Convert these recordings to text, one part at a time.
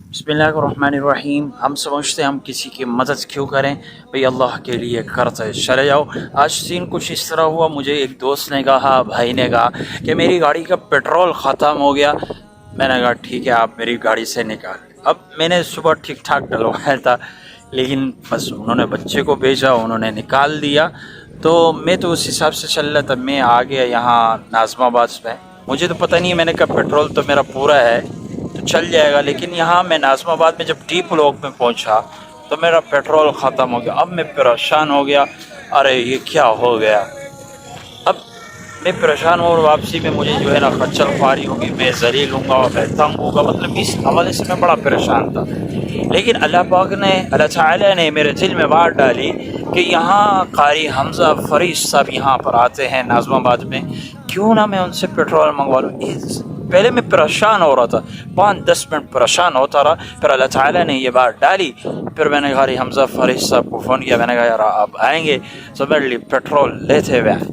बिस्मिल्लाहिर्रहमानिर्रहीम। हम समझते हैं हम किसी की मदद क्यों करें भाई, अल्लाह के लिए करते चले जाओ। आज सीन कुछ इस तरह हुआ, मुझे एक दोस्त ने कहा, भाई ने कहा कि मेरी गाड़ी का पेट्रोल ख़त्म हो गया। मैंने कहा ठीक है, आप मेरी गाड़ी से निकाल। अब मैंने सुबह ठीक ठाक डलवाया था, लेकिन बस उन्होंने बच्चे को भेजा, उन्होंने निकाल दिया। तो मैं तो उस हिसाब से चल रहा था। मैं आ गया यहाँ नाज़माबाद में। मुझे तो पता नहीं है, मैंने कहा पेट्रोल तो मेरा पूरा है तो चल जाएगा। लेकिन यहाँ मैं नाज़माबाद में जब डी ब्लॉक में पहुँचा तो मेरा पेट्रोल ख़त्म हो गया। अब मैं परेशान हो गया, अरे ये क्या हो गया। अब मैं परेशान हूँ और वापसी में मुझे जो है ना खच्चर ख्वारी होगी, मैं ज़लील हूँगा, मैं तंग होगा। मतलब इस हवाले से मैं बड़ा परेशान था। लेकिन अल्लाह पाक ने, अल्लाह ताला ने मेरे दिल में बात डाली कि यहाँ कारी हमज़ा फरीद साहब यहाँ पर आते हैं नाज़माबाद में, क्यों ना मैं उनसे पेट्रोल मंगवा लूँ। पहले मैं परेशान हो रहा था, 5-10 मिनट परेशान होता रहा, फिर अल्लाह ताला ने ये बात डाली। फिर मैंने कारी हमज़ा फरीद साहब को फ़ोन किया, मैंने कहा यार आप आएंगे तो मेरे लिए पेट्रोल लेते हुए आए।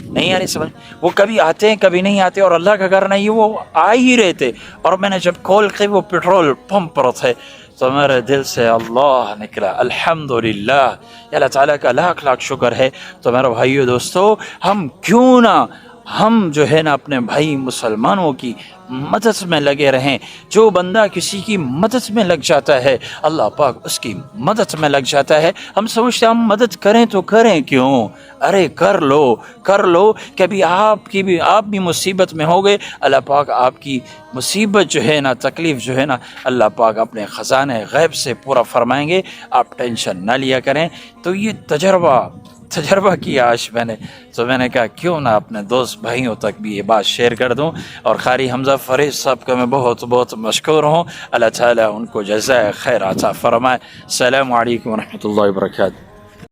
नहीं आ रही समझ, वो कभी आते हैं कभी नहीं आते, और अल्लाह का घर नहीं, वो आ ही रहे थे। और मैंने जब कॉल की वो पेट्रोल पंप पर थे तो मेरे दिल से अल्लाह निकला, अल्हम्दुलिल्लाह, अल्लाह ताला का लाख लाख शुक्र है। तो मेरे भाइयों दोस्तों, हम क्यों ना हम जो है ना अपने भाई मुसलमानों की मदद में लगे रहें। जो बंदा किसी की मदद में लग जाता है, अल्लाह पाक उसकी मदद में लग जाता है। हम सोचते हम मदद करें तो करें क्यों, अरे कर लो। कभी आप भी मुसीबत में हो गए, अल्लाह पाक आपकी मुसीबत जो है ना, तकलीफ़ जो है ना, अल्लाह पाक अपने ख़ज़ाने गैब से पूरा फरमाएंगे। आप टेंशन ना लिया करें। तो ये तजर्बा किया आज मैंने, तो मैंने कहा क्यों ना अपने दोस्त भाइयों तक भी ये बात शेयर कर दूं। और कारी हमज़ा फरीद साहब का मैं बहुत बहुत मशकूर हूँ। अल्लाह ताला उनको जज़ाए खैर अता फरमाए। अस्सलामु अलैकुम व रहमतुल्लाहि व बरकातहू।